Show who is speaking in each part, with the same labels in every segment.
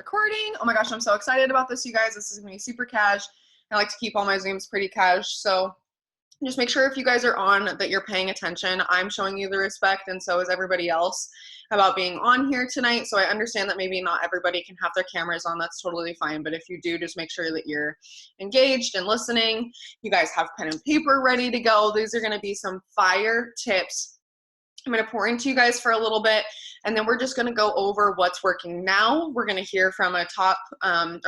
Speaker 1: recording. Oh my gosh, I'm so excited about this, you guys. This is gonna be super cash. I like to keep all my Zooms pretty cash, so just make sure if you guys are on that you're paying attention. I'm showing you the respect, and so is everybody else, about being on here tonight. So I understand that maybe not everybody can have their cameras on. That's totally fine. But if you do, just make sure that you're engaged and listening. You guys have pen and paper ready to go. These are going to be some fire tips I'm going to pour into you guys for a little bit, and then we're just going to go over what's working now. We're going to hear from a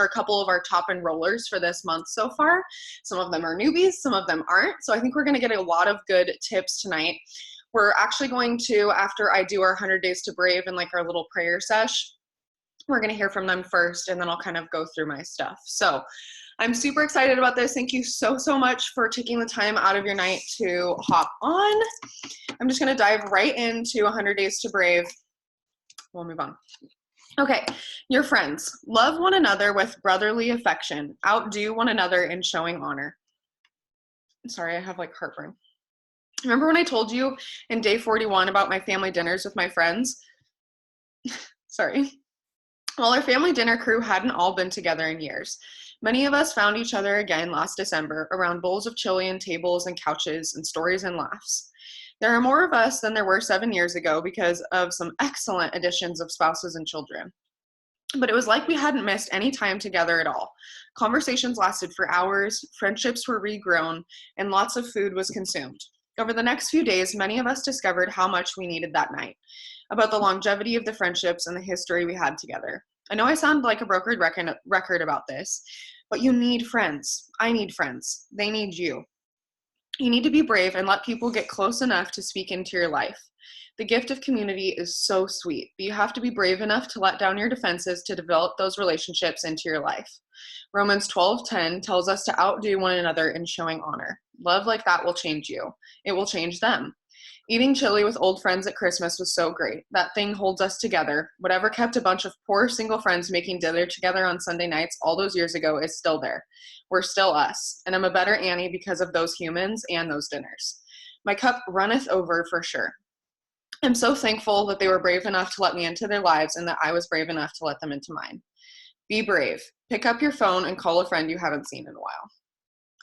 Speaker 1: couple of our top enrollers for this month so far. Some of them are newbies, some of them aren't. So I think we're going to get a lot of good tips tonight. We're actually going to, after I do our 100 Days to Brave and like our little prayer sesh, we're going to hear from them first, and then I'll kind of go through my stuff. So I'm super excited about this. Thank you so much for taking the time out of your night to hop on. I'm just going to dive right into 100 Days to Brave. We'll move on. Okay, your friends. Love one another with brotherly affection. Outdo one another in showing honor. Sorry, I have like heartburn. Remember when I told you in day 41 about my family dinners with my friends? Sorry. Well, our family dinner crew hadn't all been together in years. Many of us found each other again last December around bowls of chili and tables and couches and stories and laughs. There are more of us than there were 7 years ago because of some excellent additions of spouses and children. But it was like we hadn't missed any time together at all. Conversations lasted for hours, friendships were regrown, and lots of food was consumed. Over the next few days, many of us discovered how much we needed that night, about the longevity of the friendships and the history we had together. I know I sound like a brokered record about this, but you need friends. I need friends. They need you. You need to be brave and let people get close enough to speak into your life. The gift of community is so sweet, but you have to be brave enough to let down your defenses to develop those relationships into your life. Romans 12:10 tells us to outdo one another in showing honor. Love like that will change you. It will change them. Eating chili with old friends at Christmas was so great. That thing holds us together. Whatever kept a bunch of poor single friends making dinner together on Sunday nights all those years ago is still there. We're still us. And I'm a better Annie because of those humans and those dinners. My cup runneth over for sure. I'm so thankful that they were brave enough to let me into their lives and that I was brave enough to let them into mine. Be brave. Pick up your phone and call a friend you haven't seen in a while.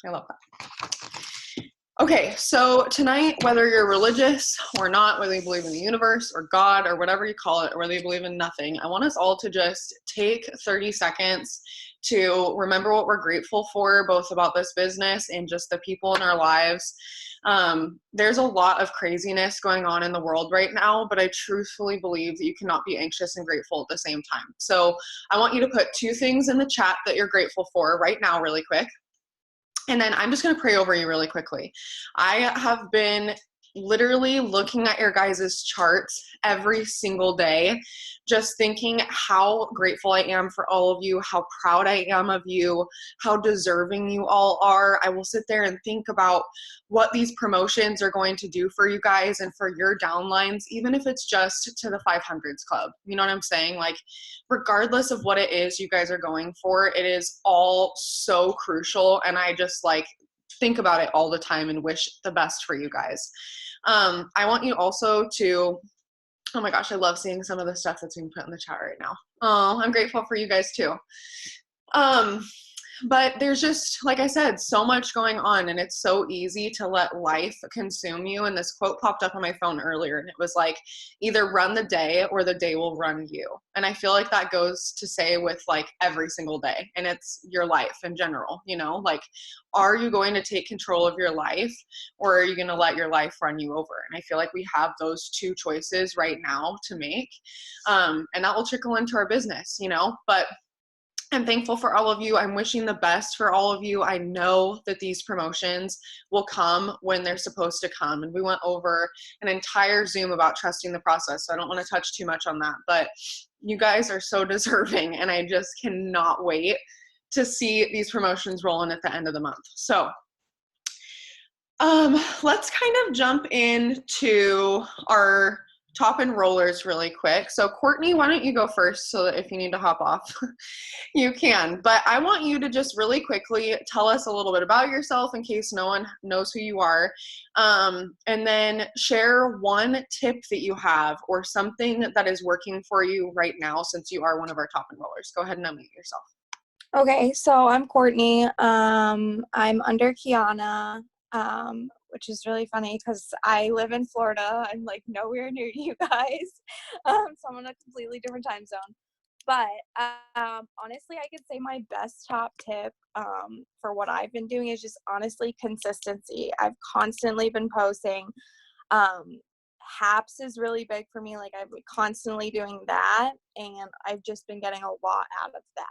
Speaker 1: I love that. Okay, so tonight, whether you're religious or not, whether you believe in the universe or God or whatever you call it, or whether you believe in nothing, I want us all to just take 30 seconds to remember what we're grateful for, both about this business and just the people in our lives. There's a lot of craziness going on in the world right now, but I truthfully believe that you cannot be anxious and grateful at the same time. So I want you to put 2 things in the chat that you're grateful for right now really quick. And then I'm just going to pray over you really quickly. I have been literally looking at your guys' charts every single day, just thinking how grateful I am for all of you, how proud I am of you, how deserving you all are. I will sit there and think about what these promotions are going to do for you guys and for your downlines, even if it's just to the 500s club. You know what I'm saying? Like, regardless of what it is you guys are going for, it is all so crucial. And I just like think about it all the time and wish the best for you guys. I want you also to, oh my gosh, I love seeing some of the stuff that's being put in the chat right now. Oh, I'm grateful for you guys too. But there's just, like I said, so much going on, and it's so easy to let life consume you. And this quote popped up on my phone earlier, and it was like, either run the day or the day will run you. And I feel like that goes to say with like every single day, and it's your life in general, you know, like, are you going to take control of your life, or are you going to let your life run you over? And I feel like we have those 2 choices right now to make. And that will trickle into our business, you know, but I'm thankful for all of you. I'm wishing the best for all of you. I know that these promotions will come when they're supposed to come. And we went over an entire Zoom about trusting the process, so I don't want to touch too much on that. But you guys are so deserving, and I just cannot wait to see these promotions roll in at the end of the month. So let's kind of jump into our top and rollers really quick. So Courtney, why don't you go first so that if you need to hop off, you can. But I want you to just really quickly tell us a little bit about yourself in case no one knows who you are. And then share one tip that you have or something that is working for you right now since you are one of our top and rollers. Go ahead and unmute yourself.
Speaker 2: Okay, so I'm Courtney. I'm under Kiana, which is really funny because I live in Florida. I'm like nowhere near you guys. So I'm on a completely different time zone. But honestly, I could say my best top tip for what I've been doing is just honestly consistency. I've constantly been posting. Haps is really big for me. Like, I'm constantly doing that, and I've just been getting a lot out of that.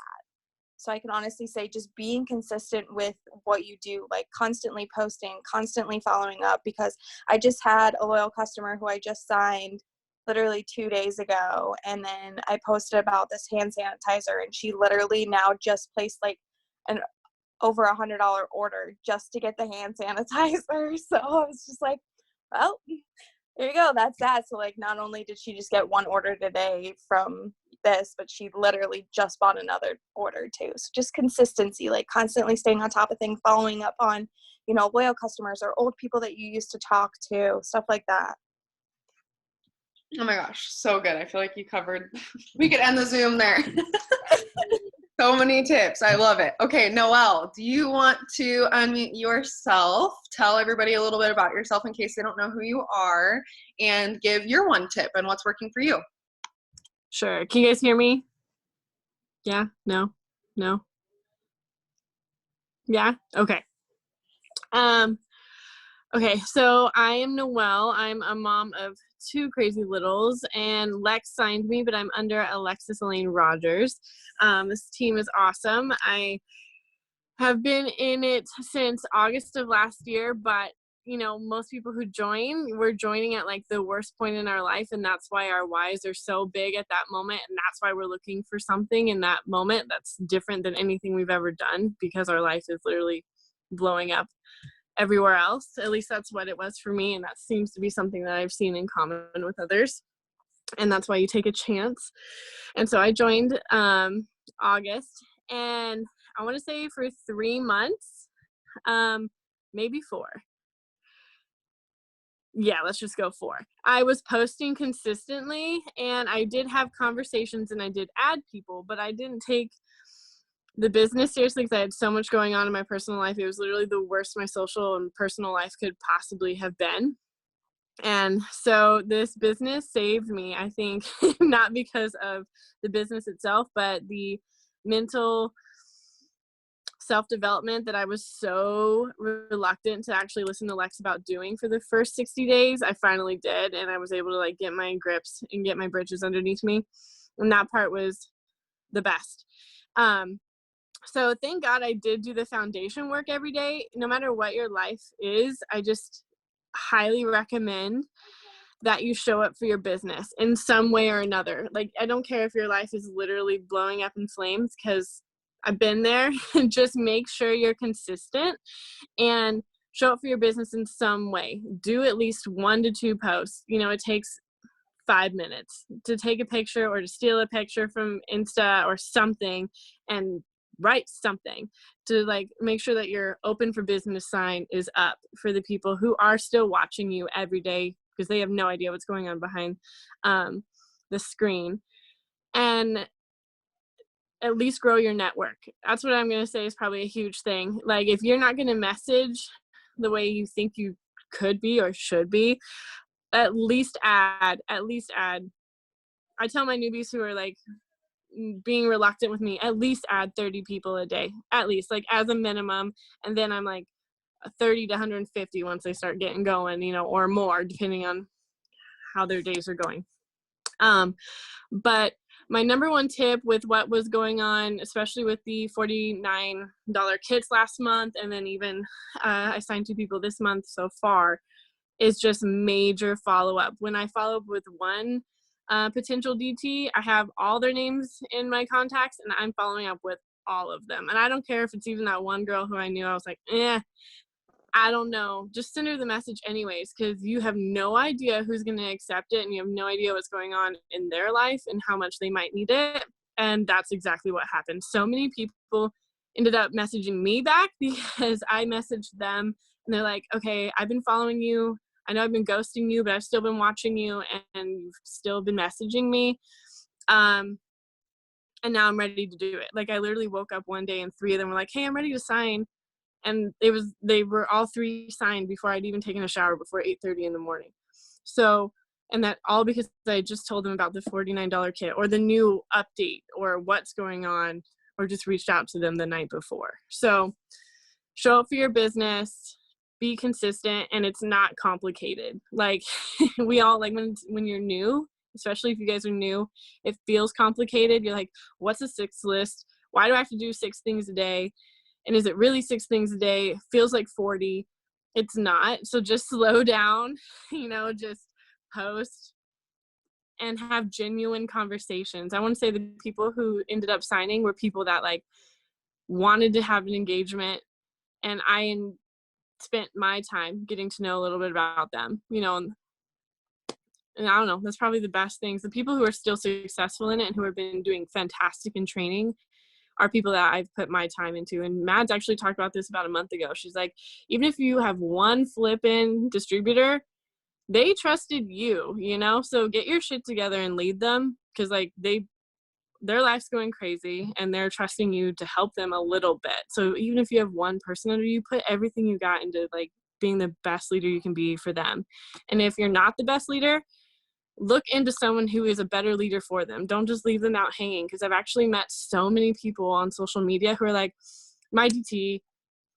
Speaker 2: So I can honestly say just being consistent with what you do, like constantly posting, constantly following up, because I just had a loyal customer who I just signed literally 2 days ago. And then I posted about this hand sanitizer, and she literally now just placed like an over $100 order just to get the hand sanitizer. So I was just like, well, there you go. That's that. So like, not only did she just get one order today from this, but she literally just bought another order too. So just consistency, like constantly staying on top of things, following up on, loyal customers or old people that you used to talk to, stuff like that.
Speaker 1: Oh my gosh, so good. I feel like you covered, we could end the Zoom there. So many tips. I love it. Okay, Noelle, do you want to unmute yourself, tell everybody a little bit about yourself in case they don't know who you are, and give your one tip and what's working for you?
Speaker 3: Sure. Can you guys hear me? Yeah? No? No? Yeah? Okay. Okay, so I am Noelle. I'm a mom of 2 crazy littles, and Lex signed me, but I'm under Alexis Elaine Rogers. This team is awesome. I have been in it since August of last year, but most people who join, we're joining at like the worst point in our life, and that's why our whys are so big at that moment, and that's why we're looking for something in that moment that's different than anything we've ever done, because our life is literally blowing up everywhere else. At least that's what it was for me, and that seems to be something that I've seen in common with others, and that's why you take a chance. And so I joined August, and I want to say for 3 months, maybe 4. Yeah, let's just go 4. I was posting consistently, and I did have conversations, and I did add people, but I didn't take the business seriously because I had so much going on in my personal life. It was literally the worst my social and personal life could possibly have been. And so this business saved me, I think, not because of the business itself, but the mental self-development that I was so reluctant to actually listen to Lex about doing for the first 60 days. I finally did, and I was able to like get my grips and get my britches underneath me, and that part was the best. So thank God I did do the foundation work every day. No matter what your life is, I just highly recommend that you show up for your business in some way or another. Like, I don't care if your life is literally blowing up in flames, because I've been there. Just make sure you're consistent and show up for your business in some way. Do at least 1 to 2 posts. It takes 5 minutes to take a picture or to steal a picture from Insta or something and write something to like make sure that your open for business sign is up for the people who are still watching you every day, because they have no idea what's going on behind the screen. And at least grow your network. That's what I'm going to say is probably a huge thing. Like, if you're not going to message the way you think you could be or should be, at least add. I tell my newbies who are like being reluctant with me, at least add 30 people a day, at least, like as a minimum. And then I'm like 30 to 150 once they start getting going, or more, depending on how their days are going. But my number one tip with what was going on, especially with the $49 kits last month, and then even I signed 2 people this month so far, is just major follow-up. When I follow up with one potential DT, I have all their names in my contacts, and I'm following up with all of them. And I don't care if it's even that one girl who I knew, I was like, I don't know. Just send her the message anyways, because you have no idea who's going to accept it, and you have no idea what's going on in their life and how much they might need it. And that's exactly what happened. So many people ended up messaging me back because I messaged them, and they're like, okay, I've been following you. I know I've been ghosting you, but I've still been watching you, and you've still been messaging me. And now I'm ready to do it. Like, I literally woke up one day and 3 of them were like, hey, I'm ready to sign. And they were all 3 signed before I'd even taken a shower before 8:30 in the morning. So, and that all because I just told them about the $49 kit or the new update or what's going on, or just reached out to them the night before. So show up for your business, be consistent, and it's not complicated. Like, we all, like, when you're new, especially if you guys are new, it feels complicated. You're like, what's a 6 list? Why do I have to do 6 things a day? And is it really 6 things a day? It feels like 40. It's not. So just slow down, just post and have genuine conversations. I want to say the people who ended up signing were people that like wanted to have an engagement, and I spent my time getting to know a little bit about them, and I don't know, that's probably the best things. The people who are still successful in it and who have been doing fantastic in training are people that I've put my time into. And Mads actually talked about this about a month ago. She's like, even if you have one flip-in distributor, they trusted you, so get your shit together and lead them, because like their life's going crazy and they're trusting you to help them a little bit. So even if you have one person under you, put everything you got into like being the best leader you can be for them. And if you're not the best leader, look into someone who is a better leader for them. Don't just leave them out hanging, because I've actually met so many people on social media who are like, my DT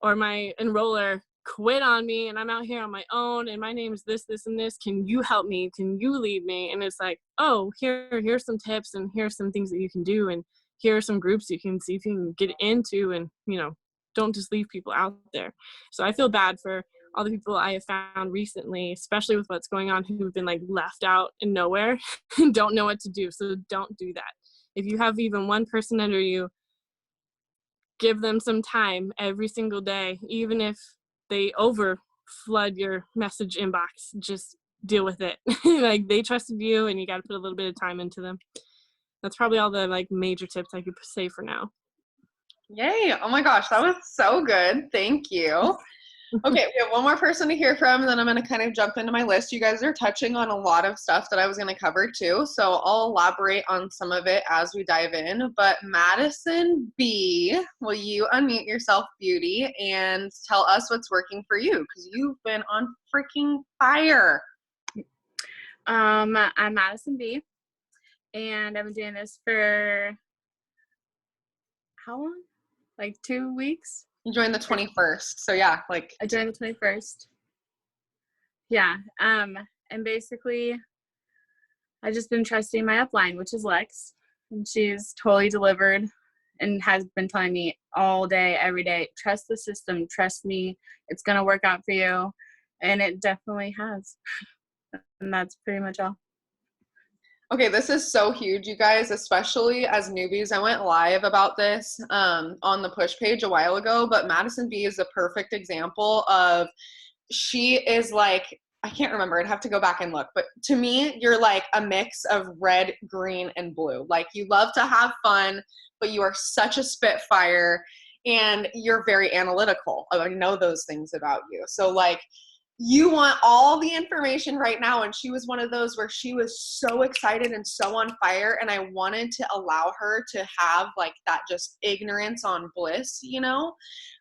Speaker 3: or my enroller quit on me and I'm out here on my own and my name is this, this, and this. Can you help me? Can you lead me? And it's like, oh, here's some tips and here's some things that you can do, and here are some groups you can see if you can get into, and don't just leave people out there. So I feel bad for all the people I have found recently, especially with what's going on, who've been like left out in nowhere and don't know what to do. So don't do that. If you have even one person under you, give them some time every single day, even if they over flood your message inbox. Just deal with it. Like, they trusted you and you got to put a little bit of time into them. That's probably all the like major tips I could say for now.
Speaker 1: Yay. Oh my gosh, that was so good. Thank you. Okay, we have one more person to hear from, and then I'm going to kind of jump into my list. You guys are touching on a lot of stuff that I was going to cover too, so I'll elaborate on some of it as we dive in. But Madison B, will you unmute yourself, beauty, and tell us what's working for you? Because you've been on freaking fire.
Speaker 4: I'm Madison B, and I've been doing this for how long? Like 2 weeks?
Speaker 1: You joined the 21st, so yeah, like.
Speaker 4: I joined the 21st. Yeah, and basically, I've just been trusting my upline, which is Lex, and she's totally delivered and has been telling me all day, every day, trust the system, trust me, it's going to work out for you, and it definitely has. And that's pretty much all.
Speaker 1: Okay, this is so huge, you guys, especially as newbies. I went live about this on the push page a while ago, but Madison B is a perfect example of, she is like, I can't remember, I'd have to go back and look, but to me, you're like a mix of red, green, and blue. Like, you love to have fun, but you are such a spitfire, and you're very analytical. I know those things about you. So like, you want all the information right now, and she was one of those where she was so excited and so on fire, and I wanted to allow her to have like that just ignorance on bliss,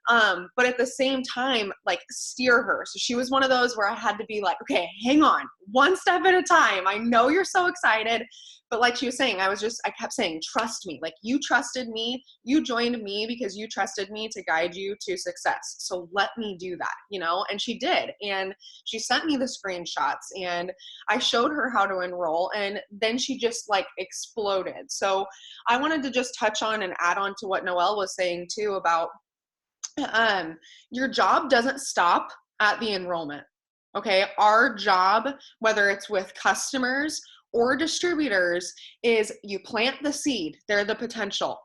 Speaker 1: but at the same time, like, steer her. So she was one of those where I had to be like, okay, hang on, one step at a time. I know you're so excited, but like she was saying, I kept saying, trust me. Like, you trusted me, you joined me because you trusted me to guide you to success. So let me do that, and she did. And she sent me the screenshots, and I showed her how to enroll, and then she just like exploded. So I wanted to just touch on and add on to what Noelle was saying too about your job doesn't stop at the enrollment. Okay, our job, whether it's with customers or distributors, is you plant the seed. They're the potential.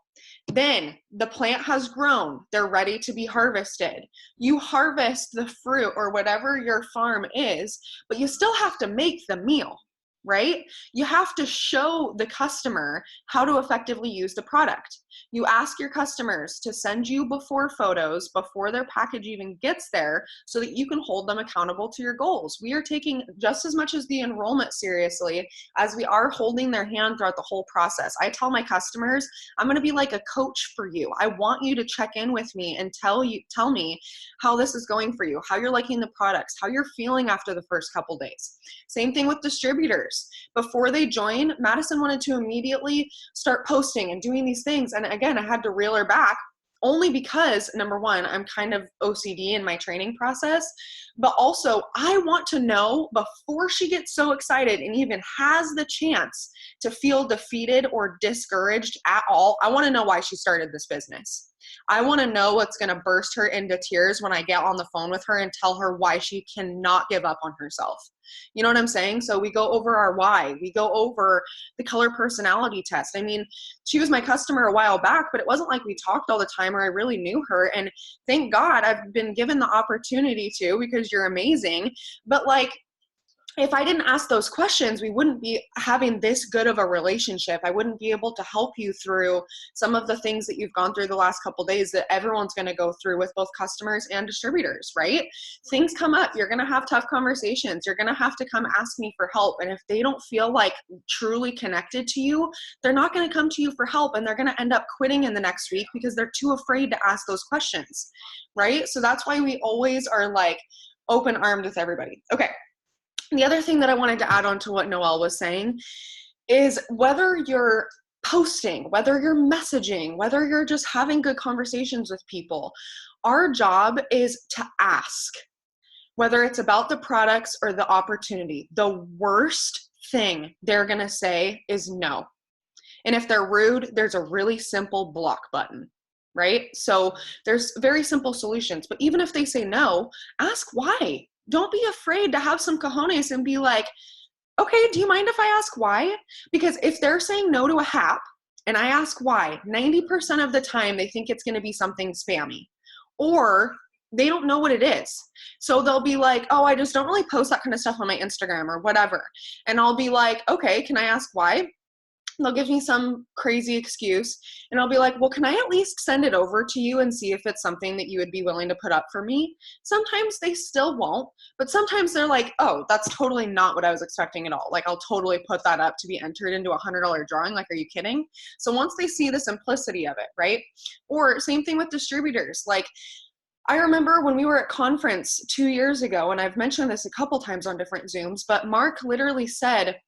Speaker 1: Then the plant has grown. They're ready to be harvested. You harvest the fruit or whatever your farm is, but you still have to make the meal, right? You have to show the customer how to effectively use the product. You ask your customers to send you before photos before their package even gets there so that you can hold them accountable to your goals. We are taking just as much as the enrollment seriously as we are holding their hand throughout the whole process. I tell my customers, I'm going to be like a coach for you. I want you to check in with me and tell me how this is going for you, how you're liking the products, how you're feeling after the first couple days. Same thing with distributors. Before they join, Madison wanted to immediately start posting and doing these things. And again, I had to reel her back only because, number one, I'm kind of OCD in my training process, but also I want to know before she gets so excited and even has the chance to feel defeated or discouraged at all. I want to know why she started this business. I want to know what's going to burst her into tears when I get on the phone with her and tell her why she cannot give up on herself. You know what I'm saying? So we go over our why. We go over the color personality test. I mean, she was my customer a while back, but it wasn't like we talked all the time or I really knew her. And thank God I've been given the opportunity to, because you're amazing. But like, if I didn't ask those questions, we wouldn't be having this good of a relationship. I wouldn't be able to help you through some of the things that you've gone through the last couple of days that everyone's going to go through with both customers and distributors, right? Things come up. You're going to have tough conversations. You're going to have to come ask me for help. And if they don't feel like truly connected to you, they're not going to come to you for help, and they're going to end up quitting in the next week because they're too afraid to ask those questions, right? So that's why we always are like open-armed with everybody. Okay. The other thing that I wanted to add on to what Noelle was saying is whether you're posting, whether you're messaging, whether you're just having good conversations with people, our job is to ask, whether it's about the products or the opportunity. The worst thing they're going to say is no. And if they're rude, there's a really simple block button, right? So there's very simple solutions. But even if they say no, ask why. Don't be afraid to have some cojones and be like, okay, do you mind if I ask why? Because if they're saying no to a hap and I ask why, 90% of the time they think it's going to be something spammy, or they don't know what it is. So they'll be like, oh, I just don't really post that kind of stuff on my Instagram or whatever. And I'll be like, okay, can I ask why? They'll give me some crazy excuse, and I'll be like, well, can I at least send it over to you and see if it's something that you would be willing to put up for me? Sometimes they still won't, but sometimes they're like, oh, that's totally not what I was expecting at all. Like, I'll totally put that up to be entered into a $100 drawing. Like, are you kidding? So once they see the simplicity of it, right? Or same thing with distributors. Like, I remember when we were at conference 2 years ago, and I've mentioned this a couple times on different Zooms, but Mark literally said,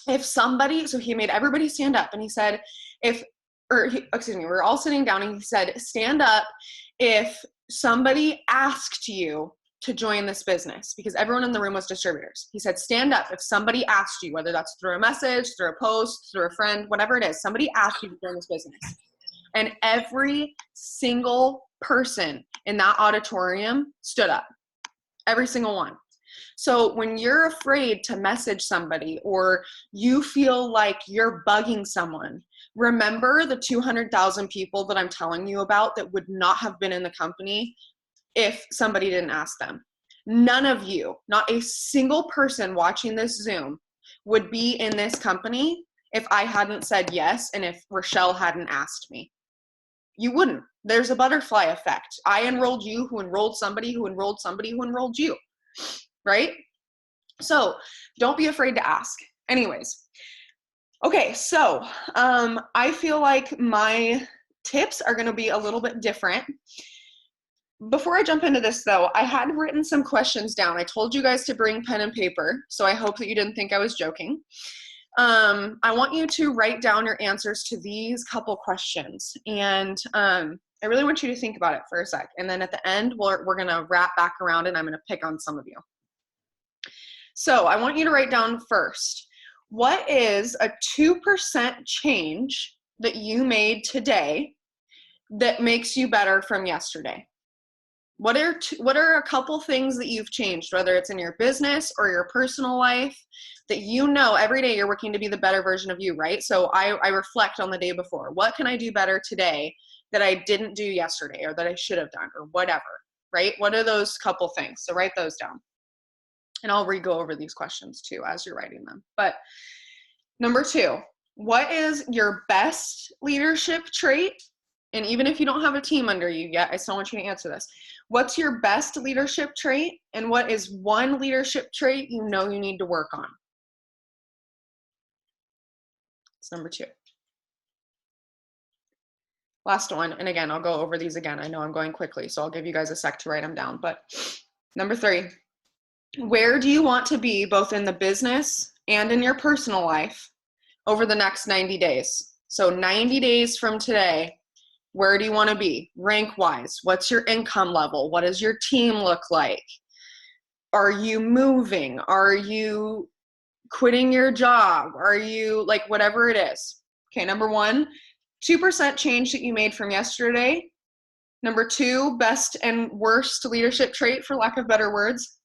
Speaker 1: if somebody, so he made everybody stand up, and he said, we were all sitting down, and he said, stand up if somebody asked you to join this business, because everyone in the room was distributors. He said, stand up if somebody asked you, whether that's through a message, through a post, through a friend, whatever it is, somebody asked you to join this business. And every single person in that auditorium stood up, every single one. So when you're afraid to message somebody or you feel like you're bugging someone, remember the 200,000 people that I'm telling you about that would not have been in the company if somebody didn't ask them. None of you, not a single person watching this Zoom, would be in this company if I hadn't said yes and if Rochelle hadn't asked me. You wouldn't. There's a butterfly effect. I enrolled you, who enrolled somebody, who enrolled somebody, who enrolled you. Right? So don't be afraid to ask. Anyways, okay, so I feel like my tips are going to be a little bit different. Before I jump into this, though, I had written some questions down. I told you guys to bring pen and paper, so I hope that you didn't think I was joking. I want you to write down your answers to these couple questions, and I really want you to think about it for a sec. And then at the end, we're going to wrap back around, and I'm going to pick on some of you. So I want you to write down first, what is a 2% change that you made today that makes you better from yesterday? What are a couple things that you've changed, whether it's in your business or your personal life, that you know every day you're working to be the better version of you, right? So I reflect on the day before. What can I do better today that I didn't do yesterday or that I should have done or whatever, right? What are those couple things? So write those down. And I'll re-go over these questions too as you're writing them. But number 2, what is your best leadership trait? And even if you don't have a team under you yet, I still want you to answer this. What's your best leadership trait? And what is one leadership trait you know you need to work on? It's number 2. Last one, and again, I'll go over these again. I know I'm going quickly, so I'll give you guys a sec to write them down. But number 3, where do you want to be both in the business and in your personal life over the next 90 days? So 90 days from today, where do you want to be rank-wise? What's your income level? What does your team look like? Are you moving? Are you quitting your job? Are you like whatever it is? Okay, number 1, 2% change that you made from yesterday. Number 2, best and worst leadership trait, for lack of better words.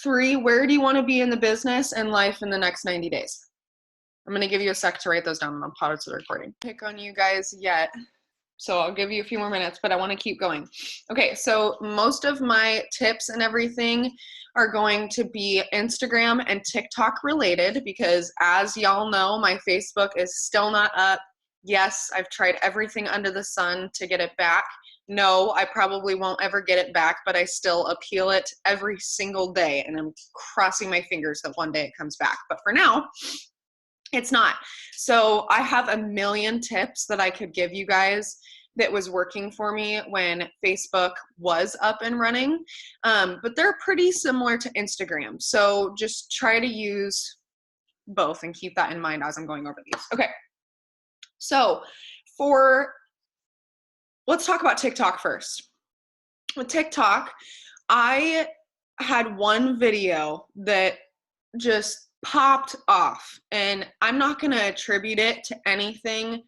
Speaker 1: 3, where do you want to be in the business and life in the next 90 days? I'm going to give you a sec to write those down and I'll pause the recording. Pick on you guys yet. So I'll give you a few more minutes, but I want to keep going. Okay, so most of my tips and everything are going to be Instagram and TikTok related because as y'all know, my Facebook is still not up. Yes, I've tried everything under the sun to get it back. No, I probably won't ever get it back, but I still appeal it every single day and I'm crossing my fingers that one day it comes back. But for now, it's not. So I have a million tips that I could give you guys that was working for me when Facebook was up and running, but they're pretty similar to Instagram. So just try to use both and keep that in mind as I'm going over these. Okay, so let's talk about TikTok first. With TikTok, I had one video that just popped off and I'm not going to attribute it to anything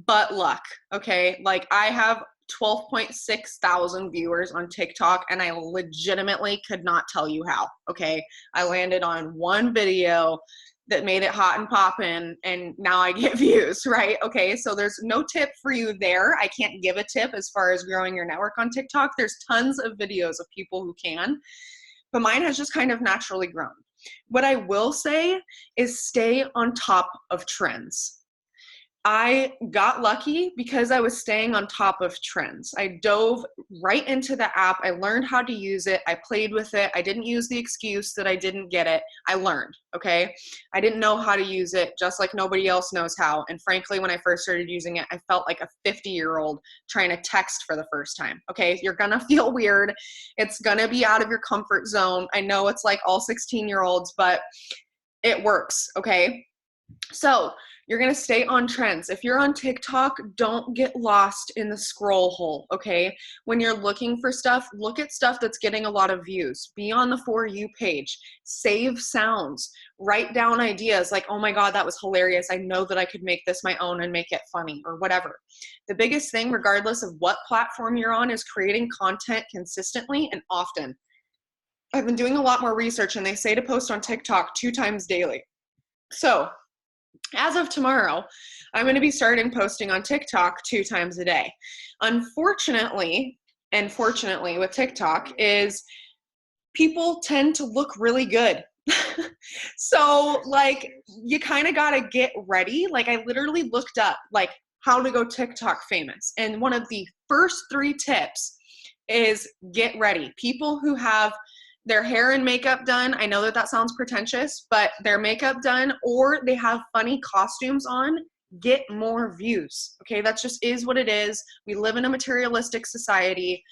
Speaker 1: but luck. Okay. Like I have 12.6 thousand viewers on TikTok and I legitimately could not tell you how. Okay. I landed on one video that made it hot and poppin' and now I get views, right? Okay. So there's no tip for you there. I can't give a tip as far as growing your network on TikTok. There's tons of videos of people who can, but mine has just kind of naturally grown. What I will say is stay on top of trends. I got lucky because I was staying on top of trends. I dove right into the app. I learned how to use it. I played with it. I didn't use the excuse that I didn't get it. I learned, okay? I didn't know how to use it just like nobody else knows how. And frankly, when I first started using it, I felt like a 50-year-old trying to text for the first time, okay? You're gonna feel weird. It's gonna be out of your comfort zone. I know it's like all 16-year-olds, but it works, okay? So you're going to stay on trends. If you're on TikTok, don't get lost in the scroll hole, okay? When you're looking for stuff, look at stuff that's getting a lot of views. Be on the For You page. Save sounds. Write down ideas like, oh my God, that was hilarious. I know that I could make this my own and make it funny or whatever. The biggest thing, regardless of what platform you're on, is creating content consistently and often. I've been doing a lot more research and they say to post on TikTok 2 times daily. So as of tomorrow, I'm going to be starting posting on TikTok 2 times a day. Unfortunately, and fortunately with TikTok is people tend to look really good. So like you kind of got to get ready. Like I literally looked up like how to go TikTok famous. And one of the first 3 tips is get ready. People who have their hair and makeup done, I know that that sounds pretentious, but their makeup done or they have funny costumes on, get more views. Okay, that just is what it is. We live in a materialistic society.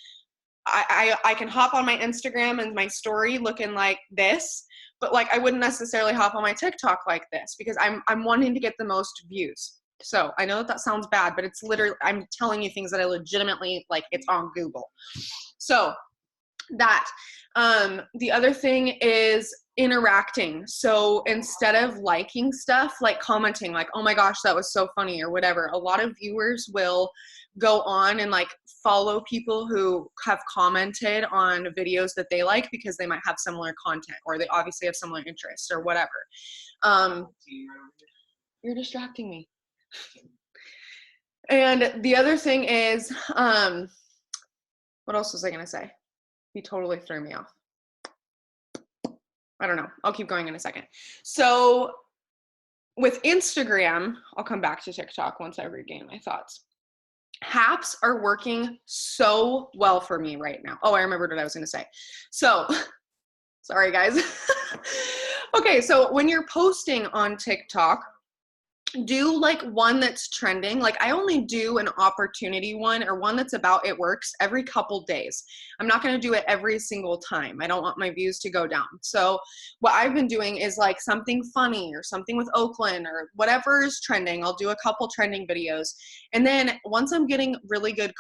Speaker 1: I can hop on my Instagram and my story looking like this, but like I wouldn't necessarily hop on my TikTok like this because I'm wanting to get the most views. So I know that that sounds bad, but it's literally, I'm telling you things that I legitimately, like it's on Google. So that, the other thing is interacting. So instead of liking stuff, like commenting, like, oh my gosh, that was so funny or whatever, a lot of viewers will go on and like follow people who have commented on videos that they like because they might have similar content or they obviously have similar interests or whatever. You're distracting me. And the other thing is, what else was I going to say? You totally threw me off. I don't know. I'll keep going in a second. So with Instagram, I'll come back to TikTok once I regain my thoughts. Haps are working so well for me right now. Oh, I remembered what I was going to say. So, sorry guys. Okay, so when you're posting on TikTok, do like one that's trending. Like I only do an opportunity one or one that's about it works every couple days. I'm not going to do it every single time. I don't want my views to go down. So what I've been doing is like something funny or something with Oakland or whatever is trending. I'll do a couple trending videos. And then once I'm getting really good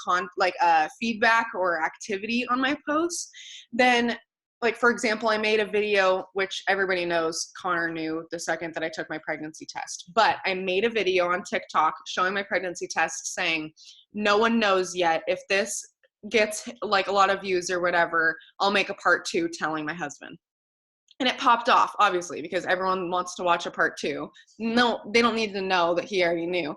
Speaker 1: feedback or activity on my posts, then like, for example, I made a video, which everybody knows, Connor knew the second that I took my pregnancy test, but I made a video on TikTok showing my pregnancy test saying, no one knows yet if this gets like a lot of views or whatever, I'll make a part 2 telling my husband. And it popped off, obviously, because everyone wants to watch a part 2. No, they don't need to know that he already knew.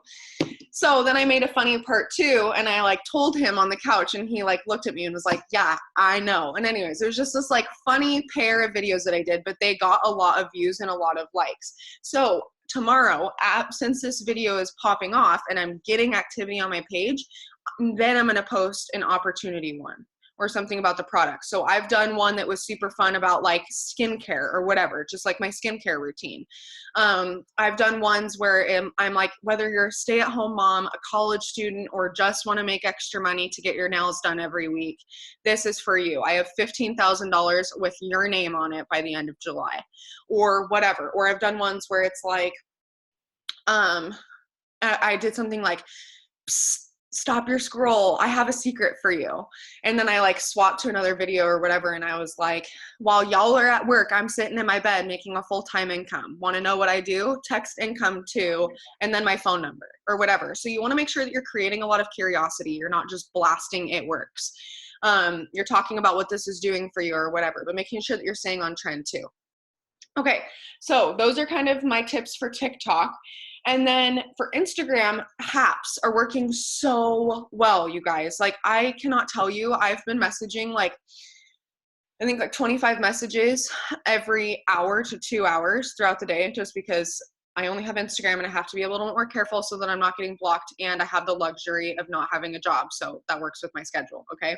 Speaker 1: So then I made a funny part 2 and I like told him on the couch and he like looked at me and was like, yeah, I know. And anyways, it was just this like funny pair of videos that I did, but they got a lot of views and a lot of likes. So tomorrow, since this video is popping off and I'm getting activity on my page, then I'm going to post an opportunity one or something about the product. So I've done one that was super fun about like skincare or whatever, just like my skincare routine. I've done ones where I'm like, whether you're a stay-at-home mom, a college student, or just want to make extra money to get your nails done every week, this is for you. I have $15,000 with your name on it by the end of July or whatever. Or I've done ones where it's like, I did something like, psst, stop your scroll, I have a secret for you. And then I like swapped to another video or whatever. And I was like, while y'all are at work, I'm sitting in my bed making a full-time income. Want to know what I do? Text income to, and then my phone number or whatever. So you want to make sure that you're creating a lot of curiosity. You're not just blasting it works. You're talking about what this is doing for you or whatever, but making sure that you're staying on trend too. Okay, so those are kind of my tips for TikTok. And then for Instagram, Haps are working so well, you guys. Like, I cannot tell you, I've been messaging like, I think like 25 messages every hour to 2 hours throughout the day, just because I only have Instagram and I have to be a little more careful so that I'm not getting blocked, and I have the luxury of not having a job. So that works with my schedule, okay?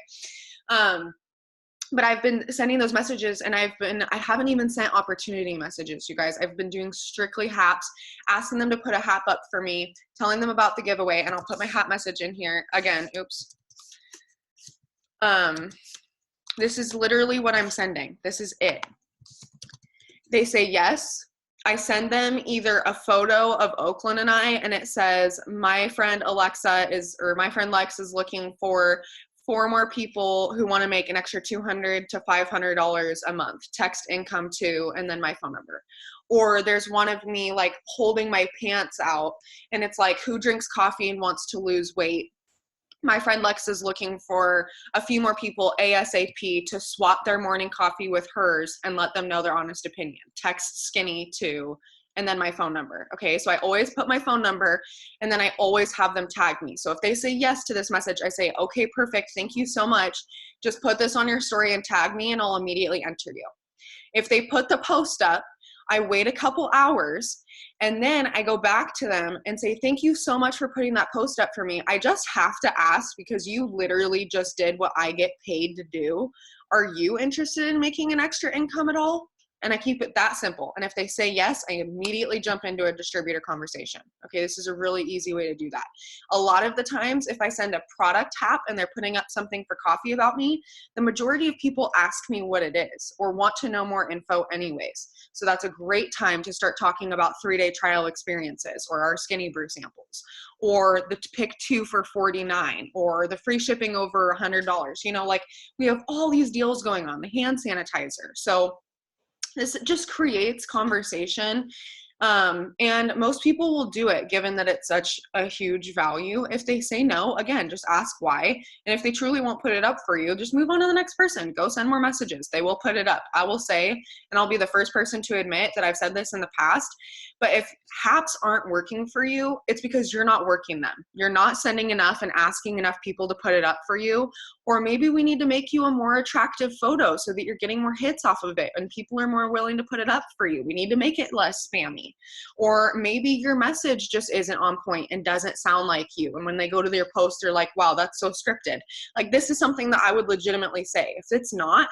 Speaker 1: But I've been sending those messages, and I haven't even sent opportunity messages, you guys. I've been doing strictly Haps, asking them to put a Hap up for me, telling them about the giveaway, and I'll put my Hap message in here. Again, oops. This is literally what I'm sending. This is it. They say yes. I send them either a photo of Oakland and I, and it says, my friend Lex is looking for 4 more people who want to make an extra $200 to $500 a month. Text income to, and then my phone number. Or there's one of me like holding my pants out, and it's like, who drinks coffee and wants to lose weight? My friend Lex is looking for a few more people ASAP to swap their morning coffee with hers and let them know their honest opinion. Text skinny to, and then my phone number. Okay, so I always put my phone number, and then I always have them tag me. So if they say yes to this message, I say, okay, perfect, thank you so much. Just put this on your story and tag me, and I'll immediately enter you. If they put the post up, I wait a couple hours, and then I go back to them and say, thank you so much for putting that post up for me. I just have to ask, because you literally just did what I get paid to do. Are you interested in making an extra income at all? And I keep it that simple. And if they say yes, I immediately jump into a distributor conversation. Okay, this is a really easy way to do that. A lot of the times, if I send a product Hap and they're putting up something for coffee about me, the majority of people ask me what it is or want to know more info anyways. So that's a great time to start talking about 3-day trial experiences, or our Skinny Brew samples, or the pick 2 for $49, or the free shipping over $100. You know, like, we have all these deals going on, the hand sanitizer. So This just creates conversation. And most people will do it given that it's such a huge value. If they say no, again, just ask why. And if they truly won't put it up for you, just move on to the next person. Go send more messages. They will put it up. I will say, and I'll be the first person to admit that I've said this in the past, but if hacks aren't working for you, it's because you're not working them. You're not sending enough and asking enough people to put it up for you. Or maybe we need to make you a more attractive photo so that you're getting more hits off of it and people are more willing to put it up for you. We need to make it less spammy. Or maybe your message just isn't on point and doesn't sound like you. And when they go to their post, they're like, wow, that's so scripted. Like, this is something that I would legitimately say. If it's not,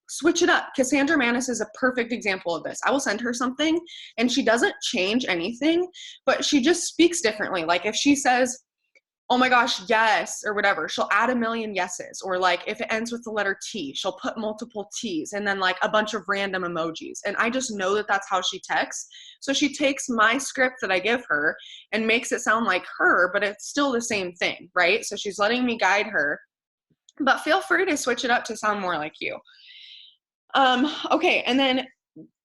Speaker 1: switch it up. Cassandra Manis is a perfect example of this. I will send her something and she doesn't change anything, but she just speaks differently. Like if she says, oh my gosh, yes, or whatever, she'll add a million yeses. Or like if it ends with the letter T, she'll put multiple T's and then like a bunch of random emojis. And I just know that that's how she texts. So she takes my script that I give her and makes it sound like her, but it's still the same thing, right? So she's letting me guide her, but feel free to switch it up to sound more like you. Okay, and then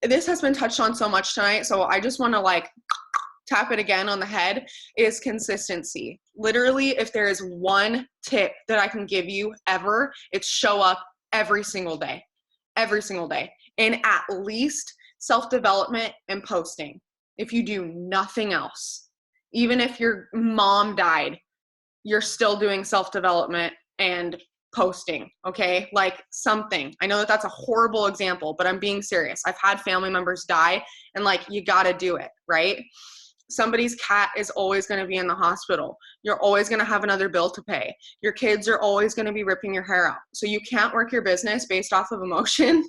Speaker 1: this has been touched on so much tonight, so I just want to like tap it again on the head, is consistency. Literally, if there is one tip that I can give you ever, it's show up every single day, and at least self-development and posting. If you do nothing else, even if your mom died, you're still doing self-development and posting, okay? Like something. I know that that's a horrible example, but I'm being serious. I've had family members die and like, you gotta do it, right? Somebody's cat is always going to be in the hospital. You're always going to have another bill to pay. Your kids are always going to be ripping your hair out. So you can't work your business based off of emotion.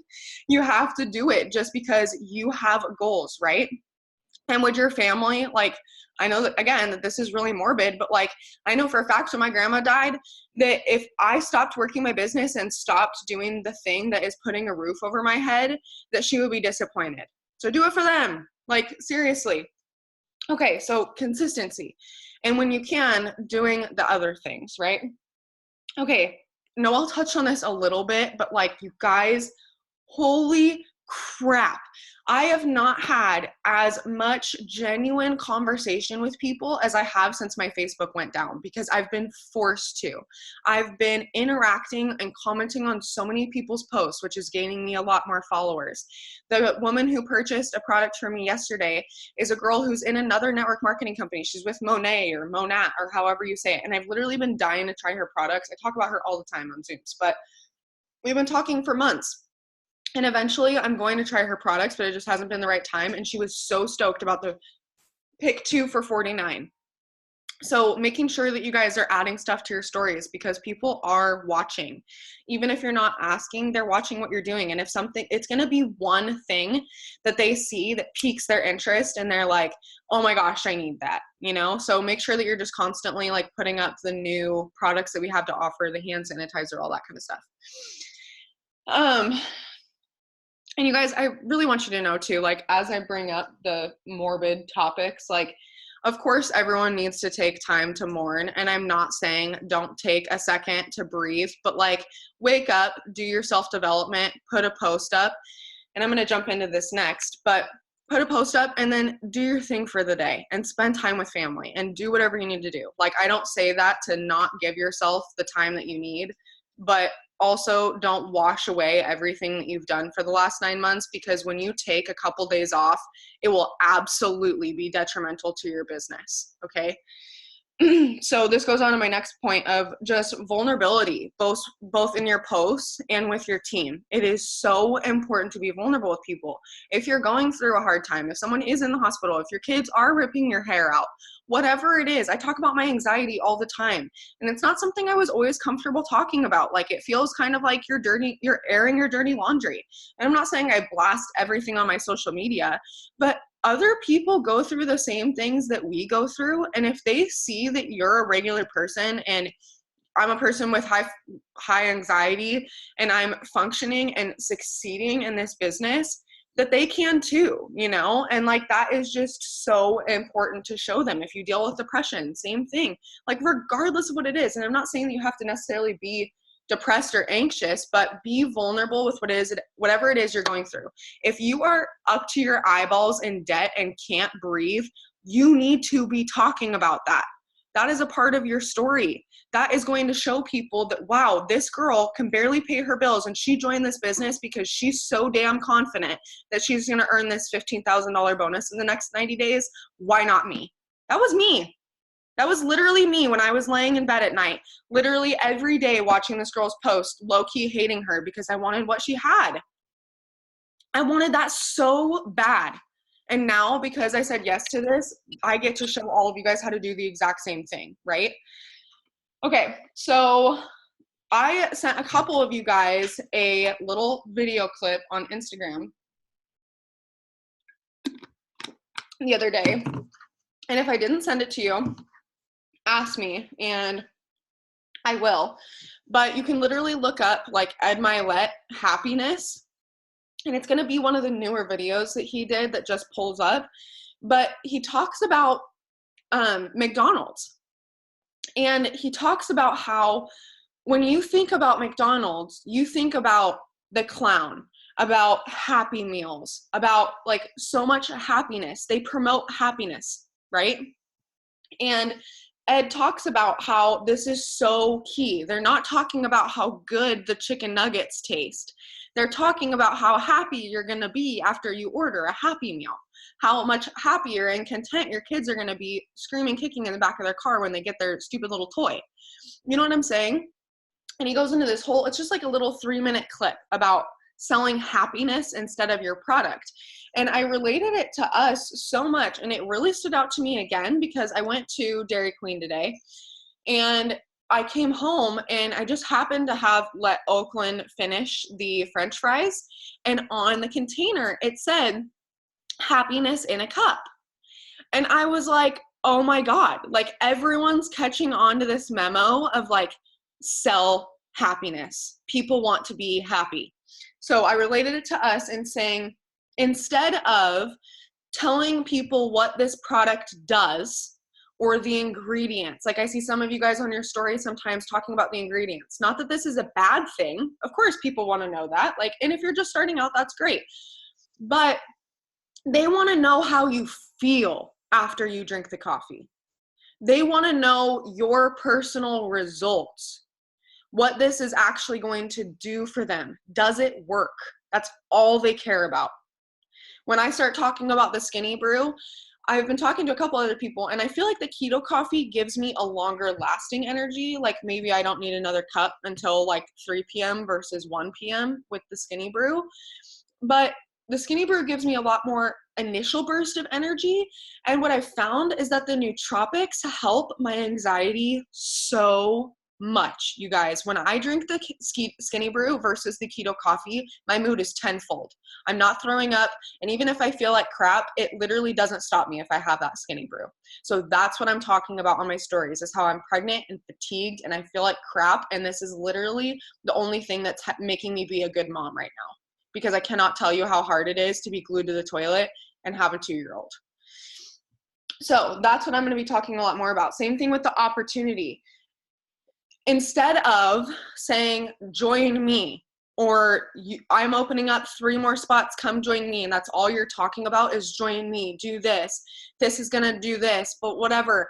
Speaker 1: You have to do it just because you have goals, right? And with your family, like, I know that, again, that this is really morbid, but like, I know for a fact when my grandma died, that if I stopped working my business and stopped doing the thing that is putting a roof over my head, that she would be disappointed. So do it for them. Like, seriously. Okay, so consistency. And when you can, doing the other things, right? Okay, Noelle touched on this a little bit, but like, you guys, holy crap. I have not had as much genuine conversation with people as I have since my Facebook went down, because I've been forced to. I've been interacting and commenting on so many people's posts, which is gaining me a lot more followers. The woman who purchased a product from me yesterday is a girl who's in another network marketing company. She's with Monet or Monat or however you say it. And I've literally been dying to try her products. I talk about her all the time on Zooms, but we've been talking for months. And eventually I'm going to try her products, but it just hasn't been the right time. And she was so stoked about the pick 2 for $49. So making sure that you guys are adding stuff to your stories, because people are watching. Even if you're not asking, they're watching what you're doing. And if something, it's going to be one thing that they see that piques their interest and they're like, oh my gosh, I need that, you know? So make sure that you're just constantly like putting up the new products that we have to offer, the hand sanitizer, all that kind of stuff. And you guys, I really want you to know too, like, as I bring up the morbid topics, like, of course, everyone needs to take time to mourn. And I'm not saying don't take a second to breathe, but like, wake up, do your self-development, put a post up. And I'm going to jump into this next, but put a post up and then do your thing for the day and spend time with family and do whatever you need to do. Like, I don't say that to not give yourself the time that you need, but also don't wash away everything that you've done for the last 9 months, because when you take a couple days off, it will absolutely be detrimental to your business. Okay. So this goes on to my next point of just vulnerability, both in your posts and with your team. It is so important to be vulnerable with people. If you're going through a hard time, if someone is in the hospital, if your kids are ripping your hair out, whatever it is, I talk about my anxiety all the time. And it's not something I was always comfortable talking about. Like, it feels kind of like you're airing your dirty laundry. And I'm not saying I blast everything on my social media, but other people go through the same things that we go through. And if they see that you're a regular person and I'm a person with high anxiety and I'm functioning and succeeding in this business, that they can too, you know? And like, that is just so important to show them. If you deal with depression, same thing, like regardless of what it is. And I'm not saying that you have to necessarily be depressed or anxious, but be vulnerable with whatever it is you're going through. If you are up to your eyeballs in debt and can't breathe, you need to be talking about that. That is a part of your story. That is going to show people that, wow, this girl can barely pay her bills and she joined this business because she's so damn confident that she's going to earn this $15,000 bonus in the next 90 days. Why not me? That was me. That was literally me when I was laying in bed at night, literally every day watching this girl's post, low-key hating her because I wanted what she had. I wanted that so bad. And now, because I said yes to this, I get to show all of you guys how to do the exact same thing, right? Okay, so I sent a couple of you guys a little video clip on Instagram the other day. And if I didn't send it to you, ask me and I will. But you can literally look up like Ed Milet happiness. And it's going to be one of the newer videos that he did that just pulls up. But he talks about McDonald's. And he talks about how when you think about McDonald's, you think about the clown, about Happy Meals, about like so much happiness. They promote happiness, right? And Ed talks about how this is so key. They're not talking about how good the chicken nuggets taste. They're talking about how happy you're going to be after you order a Happy Meal, how much happier and content your kids are going to be screaming, kicking in the back of their car when they get their stupid little toy. You know what I'm saying? And he goes into this whole, it's just like a little 3-minute clip about selling happiness instead of your product. And I related it to us so much, and it really stood out to me again because I went to Dairy Queen today and I came home and I just happened to have let Oakland finish the French fries, and on the container it said happiness in a cup. And I was like, oh my God, like everyone's catching on to this memo of like, sell happiness. People want to be happy. So I related it to us and saying, instead of telling people what this product does or the ingredients, like I see some of you guys on your story sometimes talking about the ingredients. Not that this is a bad thing. Of course, people want to know that. Like, and if you're just starting out, that's great. But they want to know how you feel after you drink the coffee. They want to know your personal results, what this is actually going to do for them. Does it work? That's all they care about. When I start talking about the skinny brew, I've been talking to a couple other people, and I feel like the keto coffee gives me a longer lasting energy. Like maybe I don't need another cup until like 3 p.m. versus 1 p.m. with the skinny brew. But the skinny brew gives me a lot more initial burst of energy. And what I found is that the nootropics help my anxiety so much, you guys. When I drink the skinny brew versus the keto coffee, my mood is tenfold. I'm not throwing up. And even if I feel like crap, it literally doesn't stop me if I have that skinny brew. So that's what I'm talking about on my stories, is how I'm pregnant and fatigued and I feel like crap. And this is literally the only thing that's making me be a good mom right now, because I cannot tell you how hard it is to be glued to the toilet and have a 2-year-old. So that's what I'm going to be talking a lot more about. Same thing with the opportunity. Instead of saying, join me, or I'm opening up 3 more spots, come join me, and that's all you're talking about is join me, do this, this is going to do this, but whatever.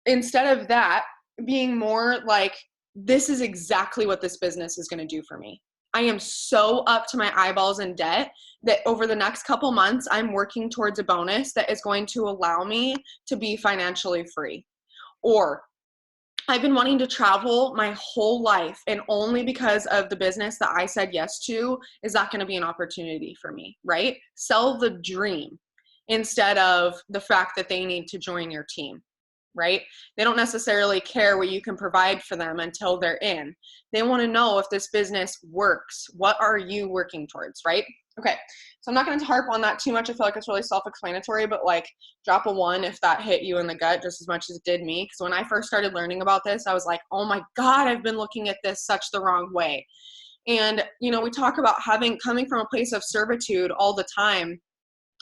Speaker 1: Instead of that, being more like, this is exactly what this business is going to do for me. I am so up to my eyeballs in debt that over the next couple months, I'm working towards a bonus that is going to allow me to be financially free. Or I've been wanting to travel my whole life, and only because of the business that I said yes to is that going to be an opportunity for me, right? Sell the dream instead of the fact that they need to join your team, right? They don't necessarily care what you can provide for them until they're in. They want to know if this business works. What are you working towards, right? Okay, so I'm not going to harp on that too much. I feel like it's really self-explanatory, but like drop a 1 if that hit you in the gut just as much as it did me. Because when I first started learning about this, I was like, oh my God, I've been looking at this such the wrong way. And, you know, we talk about coming from a place of servitude all the time,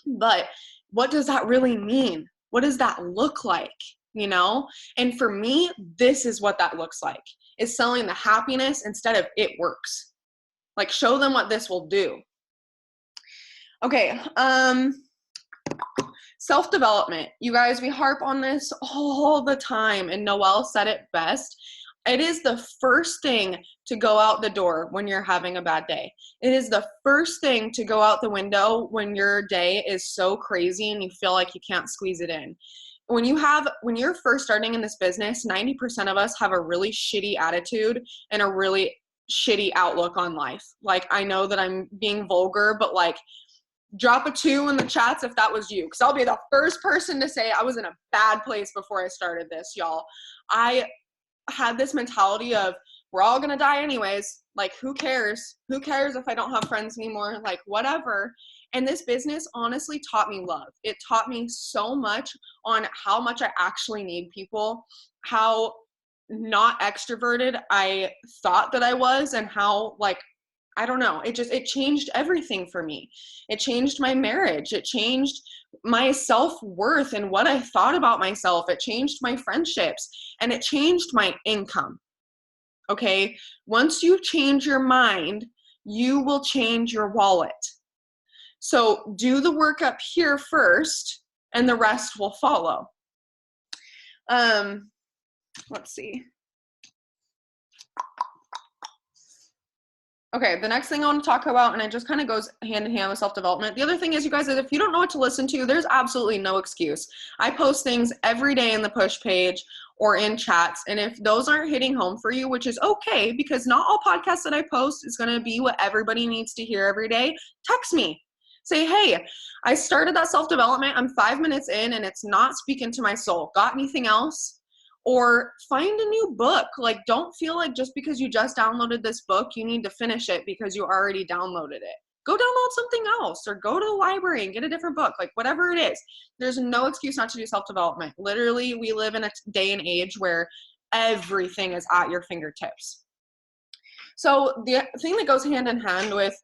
Speaker 1: but what does that really mean? What does that look like? You know? And for me, this is what that looks like. is selling the happiness instead of it works. Like, show them what this will do. Okay, self-development. You guys, we harp on this all the time, and Noelle said it best. It is the first thing to go out the door when you're having a bad day. It is the first thing to go out the window when your day is so crazy and you feel like you can't squeeze it in. When you're first starting in this business, 90% of us have a really shitty attitude and a really shitty outlook on life. Like, I know that I'm being vulgar, but like, drop a 2 in the chats if that was you, because I'll be the first person to say I was in a bad place before I started this, y'all. I had this mentality of, we're all gonna die anyways, like, who cares if I don't have friends anymore, like, whatever. And this business honestly taught me love. It taught me so much on how much I actually need people, how not extroverted I thought that I was, and how, like, I don't know, it changed everything for me. It changed my marriage. It changed my self-worth and what I thought about myself. It changed my friendships, and it changed my income. Okay? Once you change your mind, you will change your wallet. So do the work up here first, and the rest will follow. Let's see. Okay, the next thing I want to talk about, and it just kind of goes hand in hand with self-development. The other thing is, you guys, if you don't know what to listen to, there's absolutely no excuse. I post things every day in the push page or in chats, and if those aren't hitting home for you, which is okay, because not all podcasts that I post is going to be what everybody needs to hear every day, text me. Say, hey, I started that self-development. I'm 5 minutes in, and it's not speaking to my soul. Got anything else? Or find a new book. Like, don't feel like just because you just downloaded this book, you need to finish it because you already downloaded it. Go download something else, or go to the library and get a different book, like whatever it is. There's no excuse not to do self-development. Literally, we live in a day and age where everything is at your fingertips. So the thing that goes hand in hand with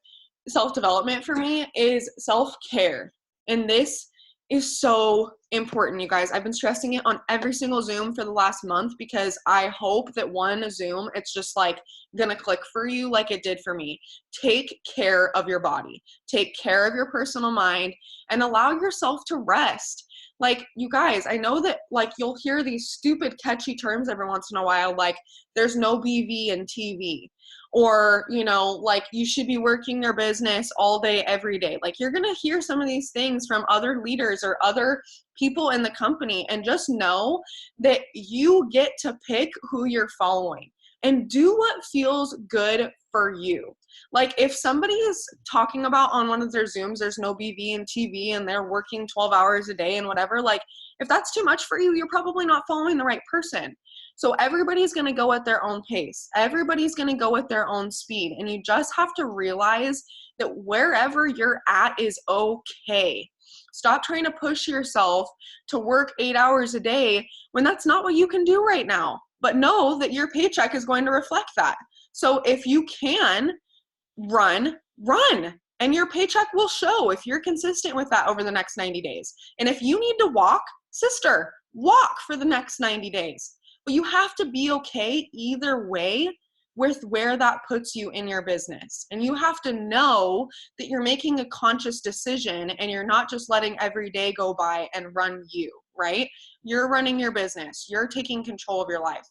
Speaker 1: self-development for me is self-care. And this is so important, you guys. I've been stressing it on every single Zoom for the last month, because I hope that one Zoom, it's just like gonna click for you like it did for me. Take care of your body, take care of your personal mind, and allow yourself to rest. Like, you guys, I know that, like, you'll hear these stupid catchy terms every once in a while, like there's no BV in TV, or, you know, like, you should be working your business all day, every day. Like, you're going to hear some of these things from other leaders or other people in the company, and just know that you get to pick who you're following and do what feels good for you. Like, if somebody is talking about on one of their Zooms, there's no BV and TV, and they're working 12 hours a day and whatever, like, if that's too much for you, you're probably not following the right person. So everybody's going to go at their own pace. Everybody's going to go at their own speed. And you just have to realize that wherever you're at is okay. Stop trying to push yourself to work 8 hours a day when that's not what you can do right now. But know that your paycheck is going to reflect that. So if you can run, and your paycheck will show if you're consistent with that over the next 90 days. And if you need to walk, sister, walk for the next 90 days. But you have to be okay either way with where that puts you in your business. And you have to know that you're making a conscious decision, and you're not just letting every day go by and run you, right? You're running your business. You're taking control of your life.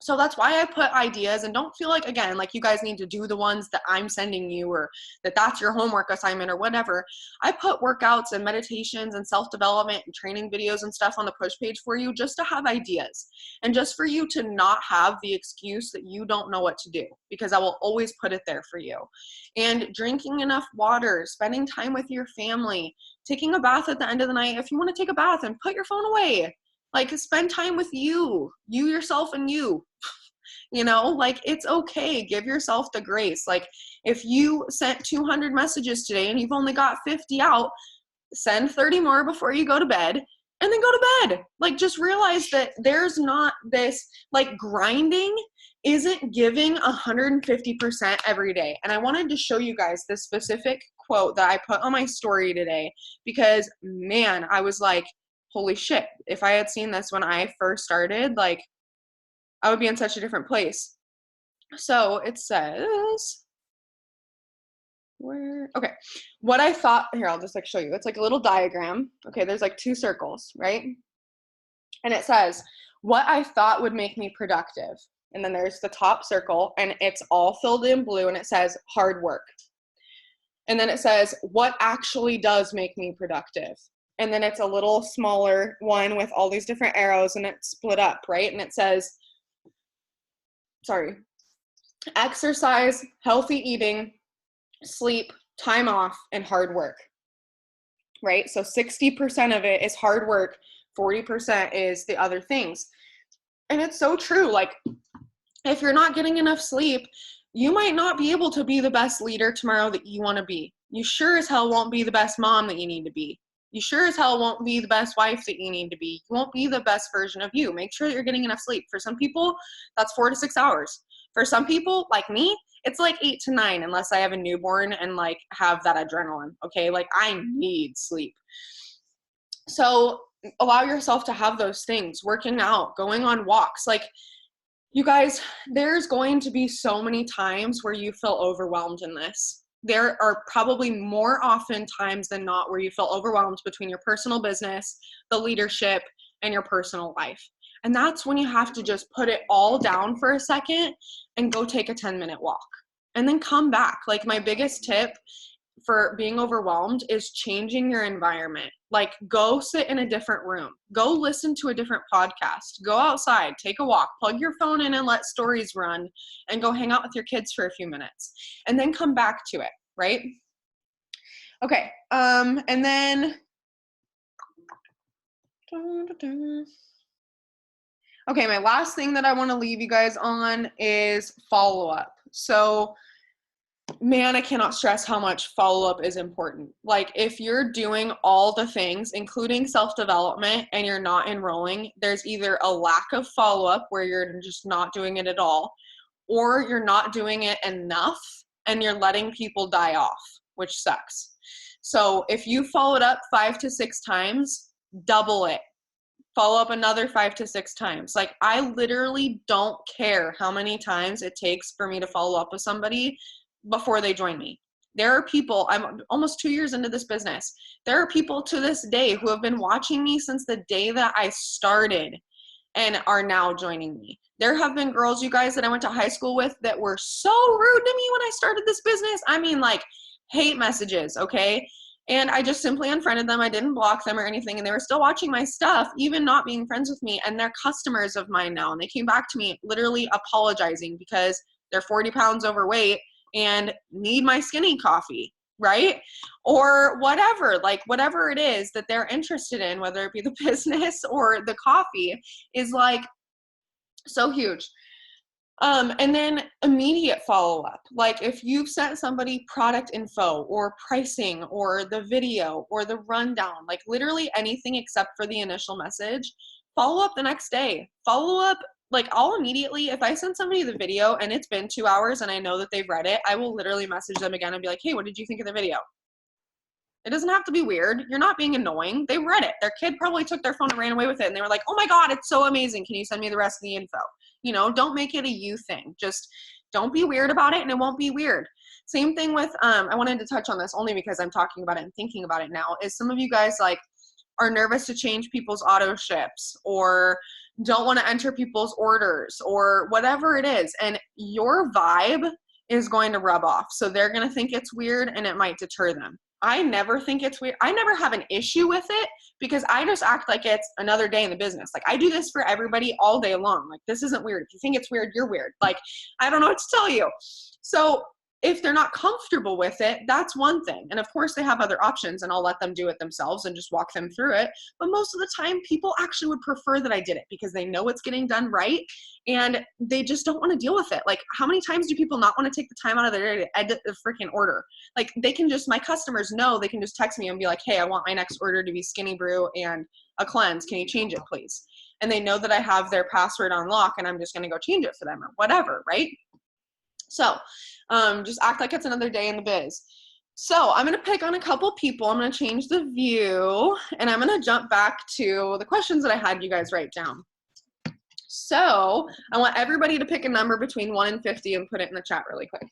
Speaker 1: So that's why I put ideas, and don't feel like, again, like you guys need to do the ones that I'm sending you, or that's your homework assignment or whatever. I put workouts and meditations and self-development and training videos and stuff on the push page for you, just to have ideas, and just for you to not have the excuse that you don't know what to do, because I will always put it there for you. And drinking enough water, spending time with your family, taking a bath at the end of the night. If you want to take a bath, and put your phone away. Like, spend time with you yourself, and you. You know, like, it's okay. Give yourself the grace. Like, if you sent 200 messages today and you've only got 50 out, send 30 more before you go to bed, and then go to bed. Like, just realize that there's not this, like, grinding isn't giving 150% every day. And I wanted to show you guys this specific quote that I put on my story today, because, man, I was like, holy shit, if I had seen this when I first started, like, I would be in such a different place. So it says, okay, what I thought, here, I'll just like show you. It's like a little diagram. Okay, there's like 2 circles, right? And it says, what I thought would make me productive. And then there's the top circle, and it's all filled in blue, and it says hard work. And then it says, what actually does make me productive? And then it's a little smaller one with all these different arrows, and it's split up, right? And it says, exercise, healthy eating, sleep, time off, and hard work, right? So 60% of it is hard work, 40% is the other things. And it's so true. Like, if you're not getting enough sleep, you might not be able to be the best leader tomorrow that you want to be. You sure as hell won't be the best mom that you need to be. You sure as hell won't be the best wife that you need to be. You won't be the best version of you. Make sure that you're getting enough sleep. For some people, that's 4 to 6 hours. For some people, like me, it's like 8 to 9, unless I have a newborn and like have that adrenaline, okay? Like, I need sleep. So allow yourself to have those things, working out, going on walks. Like, you guys, there's going to be so many times where you feel overwhelmed in this. There are probably more often times than not where you feel overwhelmed between your personal business, the leadership, and your personal life. And that's when you have to just put it all down for a second and go take a 10-minute walk and then come back. Like, my biggest tip for being overwhelmed is changing your environment. Like, go sit in a different room, go listen to a different podcast, go outside, take a walk, plug your phone in and let stories run, and go hang out with your kids for a few minutes, and then come back to it, right? Okay, and then, okay, my last thing that I want to leave you guys on is follow-up. So, man, I cannot stress how much follow-up is important. Like, if you're doing all the things, including self-development, and you're not enrolling, there's either a lack of follow-up where you're just not doing it at all, or you're not doing it enough and you're letting people die off, which sucks. So if you followed up 5 to 6 times, double it. Follow up another 5 to 6 times. Like, I literally don't care how many times it takes for me to follow up with somebody before they join me. There are people, I'm almost 2 years into this business. There are people to this day who have been watching me since the day that I started and are now joining me. There have been girls, you guys, that I went to high school with that were so rude to me when I started this business. I mean, like, hate messages, okay? And I just simply unfriended them. I didn't block them or anything, and they were still watching my stuff, even not being friends with me, and they're customers of mine now. And they came back to me literally apologizing because they're 40 pounds overweight and need my skinny coffee, right? Or whatever, like, whatever it is that they're interested in, whether it be the business or the coffee, is like so huge. And then immediate follow-up. Like, if you've sent somebody product info or pricing or the video or the rundown, like literally anything except for the initial message, follow up the next day. Follow up, like, I'll immediately, if I send somebody the video and it's been 2 hours and I know that they've read it, I will literally message them again and be like, hey, what did you think of the video? It doesn't have to be weird. You're not being annoying. They read it. Their kid probably took their phone and ran away with it. And they were like, oh my God, it's so amazing. Can you send me the rest of the info? You know, don't make it a you thing. Just don't be weird about it and it won't be weird. Same thing with, I wanted to touch on this only because I'm talking about it and thinking about it now, is some of you guys like are nervous to change people's auto ships or don't want to enter people's orders or whatever it is. And your vibe is going to rub off. So they're going to think it's weird and it might deter them. I never think it's weird. I never have an issue with it because I just act like it's another day in the business. Like, I do this for everybody all day long. Like, this isn't weird. If you think it's weird, you're weird. Like, I don't know what to tell you. So if they're not comfortable with it, that's one thing. And of course they have other options and I'll let them do it themselves and just walk them through it. But most of the time people actually would prefer that I did it because they know it's getting done right and they just don't want to deal with it. Like, how many times do people not want to take the time out of their day to edit the freaking order? Like, they can just, my customers know they can just text me and be like, hey, I want my next order to be skinny brew and a cleanse. Can you change it, please? And they know that I have their password on lock and I'm just going to go change it for them or whatever, right? So just act like it's another day in the biz. So I'm going to pick on a couple people. I'm going to change the view and I'm going to jump back to the questions that I had you guys write down. So I want everybody to pick a number between 1 and 50 and put it in the chat really quick.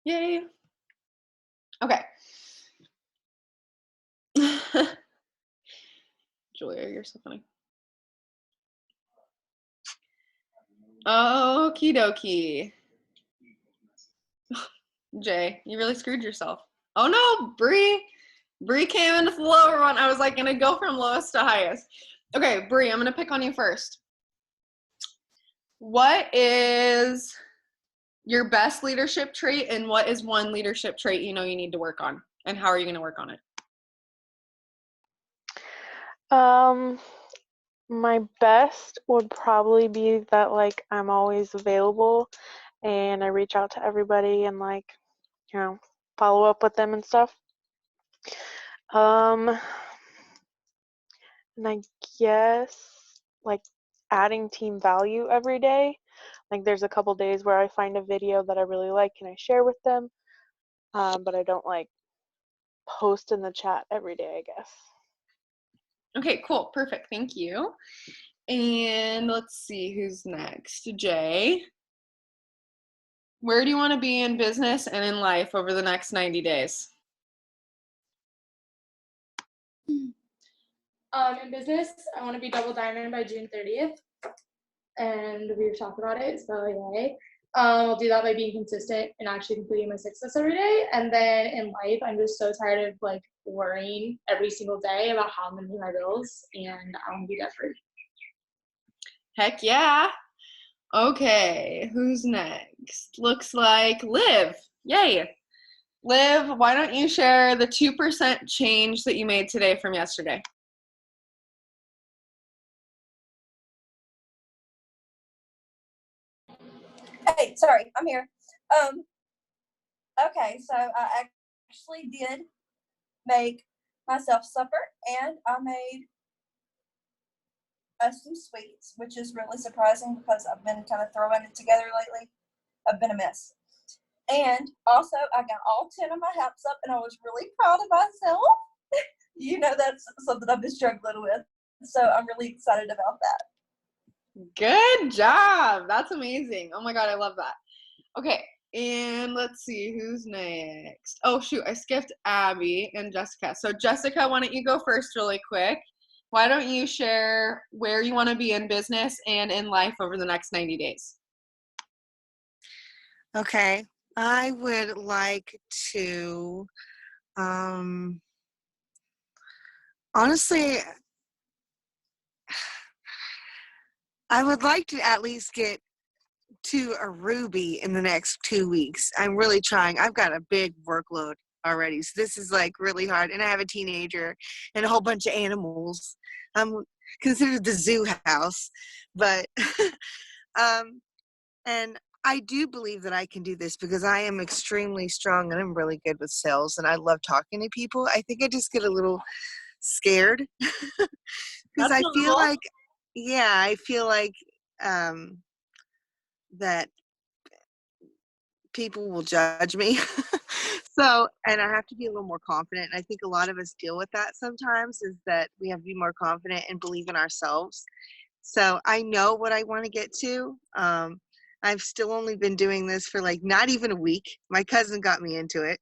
Speaker 1: Yay. Okay. Julia, you're so funny. Okie dokie. Jay, you really screwed yourself. Oh no, Bree. Bree came in with the lower one. I was like gonna go from lowest to highest. Okay, Bree, I'm gonna pick on you first. What is your best leadership trait, and what is one leadership trait you know you need to work on, and how are you gonna work on it?
Speaker 5: My best would probably be that like I'm always available and I reach out to everybody and like, you know, follow up with them and stuff. And I guess like adding team value every day. Like there's a couple days where I find a video that I really like and I share with them. But I don't like post in the chat every day, I guess.
Speaker 1: Okay, cool, perfect, thank you. And let's see who's next. Jay, where do you want to be in business and in life over the next 90 days?
Speaker 6: In business, I want to be double diamond by June 30th, and we've talked about it, so yay. I'll do that by being consistent and actually completing my success every day. And then in life, I'm just so tired of like worrying every single day about how I'm going to pay my bills, and I want to be debt free.
Speaker 1: Heck yeah. Okay, who's next? Looks like Liv. Yay. Liv, why don't you share the 2% change that you made today from yesterday?
Speaker 7: Hey, sorry, I'm here. Okay, so I actually did make myself supper, and I made us some sweets, which is really surprising because I've been kind of throwing it together lately. I've been a mess. And also, I got all 10 of my haps up, and I was really proud of myself. You know, that's something I've been struggling with. So I'm really excited about that.
Speaker 1: Good job. That's amazing. Oh my God, I love that. Okay, and let's see who's next. Oh shoot, I skipped Abby and Jessica. So Jessica, why don't you go first really quick? Why don't you share where you want to be in business and in life over the next 90 days?
Speaker 8: Okay, I would like to, honestly, I would like to at least get to a Ruby in the next 2 weeks. I'm really trying. I've got a big workload already, so this is like really hard. And I have a teenager and a whole bunch of animals. I'm considered the zoo house, but and I do believe that I can do this because I am extremely strong and I'm really good with sales and I love talking to people. I think I just get a little scared because I feel like, yeah, I feel like that people will judge me. So, and I have to be a little more confident. And I think a lot of us deal with that sometimes, is that we have to be more confident and believe in ourselves. So I know what I want to get to. I've still only been doing this for like not even a week. My cousin got me into it.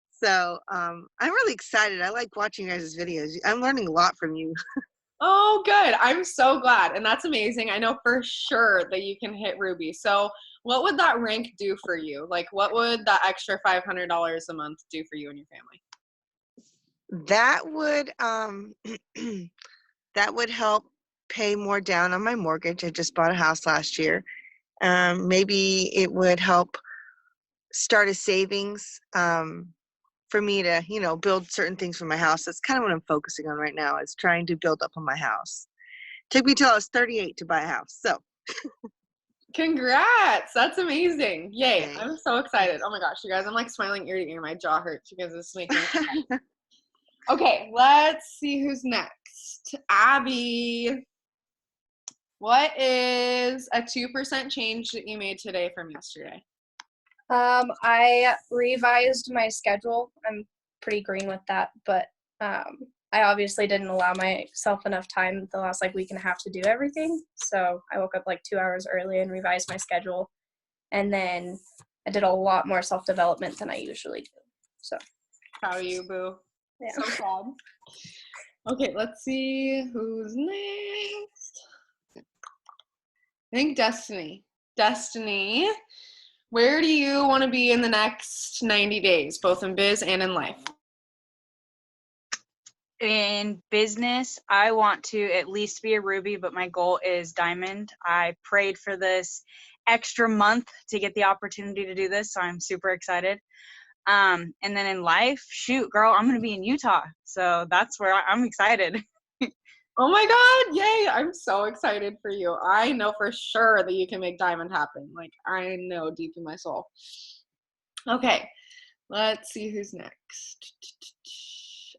Speaker 8: So I'm really excited. I like watching you guys' videos. I'm learning a lot from you.
Speaker 1: Oh, good. I'm so glad. And that's amazing. I know for sure that you can hit Ruby. So what would that rank do for you? Like, what would that extra $500 a month do for you and your family?
Speaker 8: That would that would help pay more down on my mortgage. I just bought a house last year. Maybe it would help start a savings for me to, you know, build certain things for my house. That's kind of what I'm focusing on right now, is trying to build up on my house. Took me till I was 38 to buy a house. So
Speaker 1: Congrats. That's amazing. Yay.
Speaker 8: thanks.
Speaker 1: I'm so excited. Oh my gosh, you guys, I'm like smiling ear to ear. My jaw hurts because it's making me Okay, let's see who's next. Abby, what is a 2% change that you made today from yesterday?
Speaker 9: I revised my schedule. I'm pretty green with that, but I obviously didn't allow myself enough time the last like week and a half to do everything. So I woke up like 2 hours early and revised my schedule. And then I did a lot more self-development than I usually do. So
Speaker 1: Proud of you, boo.
Speaker 9: yeah.
Speaker 1: So proud. Okay, let's see who's next. I think Destiny. Destiny, where do you want to be in the next 90 days, both in biz and in life?
Speaker 10: In business, I want to at least be a ruby, but my goal is diamond. I prayed for this extra month to get the opportunity to do this, so I'm super excited. And then in life, shoot, girl, I'm going to be in Utah. So that's where I'm excited.
Speaker 1: Oh my God, yay. I'm so excited for you. I know for sure that you can make diamond happen. Like, I know deep in my soul. Okay, let's see who's next.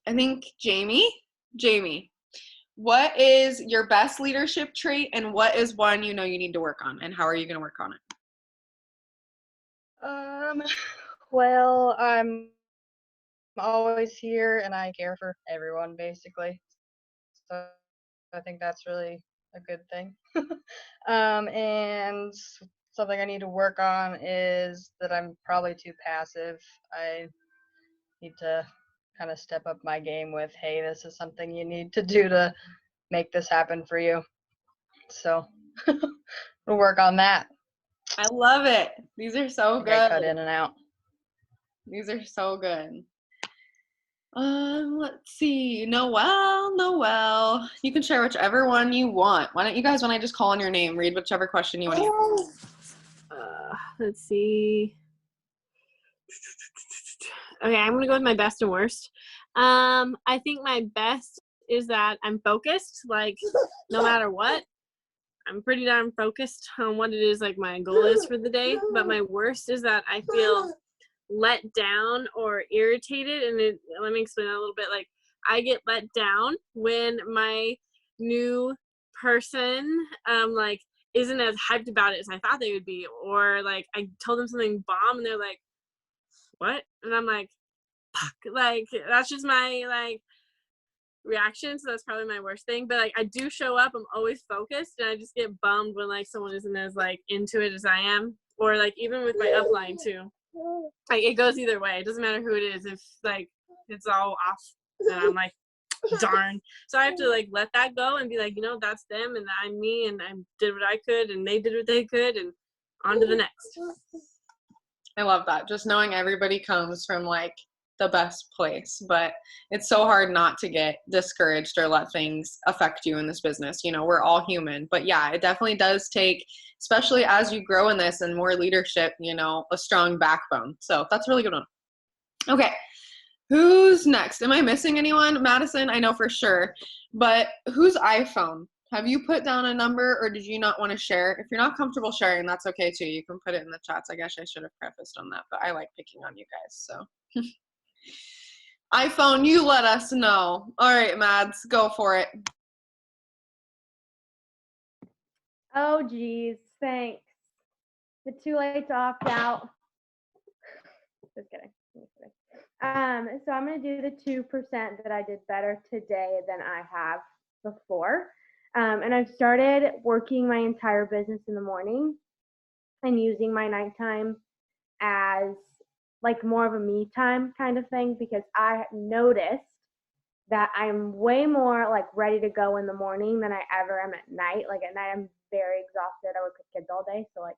Speaker 1: I think Jamie. Jamie, what is your best leadership trait and what is one you know you need to work on, and how are you going to work on it?
Speaker 11: Well, I'm always here and I care for everyone basically. So I think that's really a good thing. And something I need to work on is that I'm probably too passive. I need to kind of step up my game with, hey, this is something you need to do to make this happen for you. So we'll work on that.
Speaker 1: I love it. These are so good.
Speaker 11: Get cut in and out.
Speaker 1: These are so good. Let's see. Noelle. You can share whichever one you want. Why don't you guys, when I just call on your name, read whichever question you want to answer.
Speaker 3: Let's see. Okay, I'm gonna go with my best and worst. I think my best is that I'm focused, like no matter what. I'm pretty darn focused on what it is like my goal is for the day. But my worst is that I feel let down or irritated, and let me explain that a little bit. Like, I get let down when my new person like isn't as hyped about it as I thought they would be, or like I told them something bomb and they're like, what? And I'm like, fuck. Like, that's just my like reaction, so that's probably my worst thing. But like, I do show up, I'm always focused, and I just get bummed when like someone isn't as like into it as I am. Or like even with my upline too, like it goes either way. It doesn't matter who it is. If like it's all off, and I'm like, darn. So I have to like let that go and be like, you know, that's them and I'm me, and I did what I could and they did what they could, and on to the next.
Speaker 1: I love that. Just knowing everybody comes from like the best place, but it's so hard not to get discouraged or let things affect you in this business. You know, we're all human, but yeah, it definitely does take, especially as you grow in this and more leadership, you know, a strong backbone. So that's a really good one. Okay. Who's next? Am I missing anyone? Madison, I know for sure, but whose iPhone? Have you put down a number, or did you not want to share? If you're not comfortable sharing, that's okay too. You can put it in the chats. I guess I should have prefaced on that, but I like picking on you guys, so. iPhone, you let us know. All right, Mads, go for it.
Speaker 12: Oh, geez, thanks. It's too late to opt out. Just kidding. So I'm going to do the 2% that I did better today than I have before. And I've started working my entire business in the morning and using my nighttime as like more of a me time kind of thing, because I noticed that I'm way more like ready to go in the morning than I ever am at night. Like at night, I'm very exhausted. I work with kids all day. So like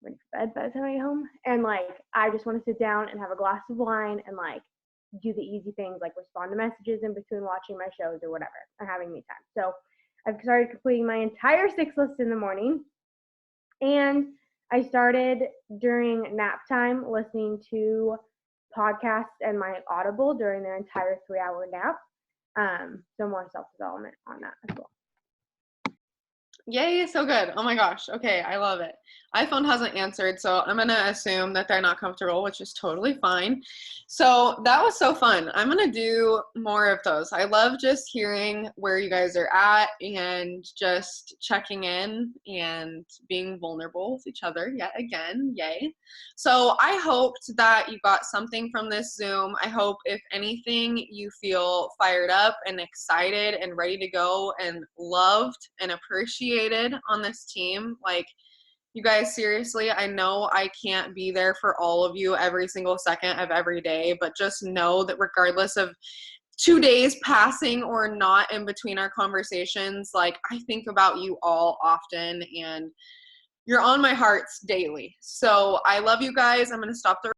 Speaker 12: I'm ready for bed by the time I get home. And like, I just want to sit down and have a glass of wine and like do the easy things, like respond to messages in between watching my shows or whatever, or having me time. So I've started completing my entire 6 list in the morning. And I started during nap time listening to podcasts and my Audible during their entire 3-hour nap. So more self-development on that as well.
Speaker 1: Yay, so good. Oh my gosh. Okay, I love it. iPhone hasn't answered, so I'm going to assume that they're not comfortable, which is totally fine. So that was so fun. I'm going to do more of those. I love just hearing where you guys are at and just checking in and being vulnerable with each other yet again. Yay. So I hoped that you got something from this Zoom. I hope, if anything, you feel fired up and excited and ready to go and loved and appreciated on this team. Like, you guys, seriously, I know I can't be there for all of you every single second of every day, but just know that regardless of 2 days passing or not in between our conversations, like, I think about you all often and you're on my hearts daily. So I love you guys. I'm going to stop the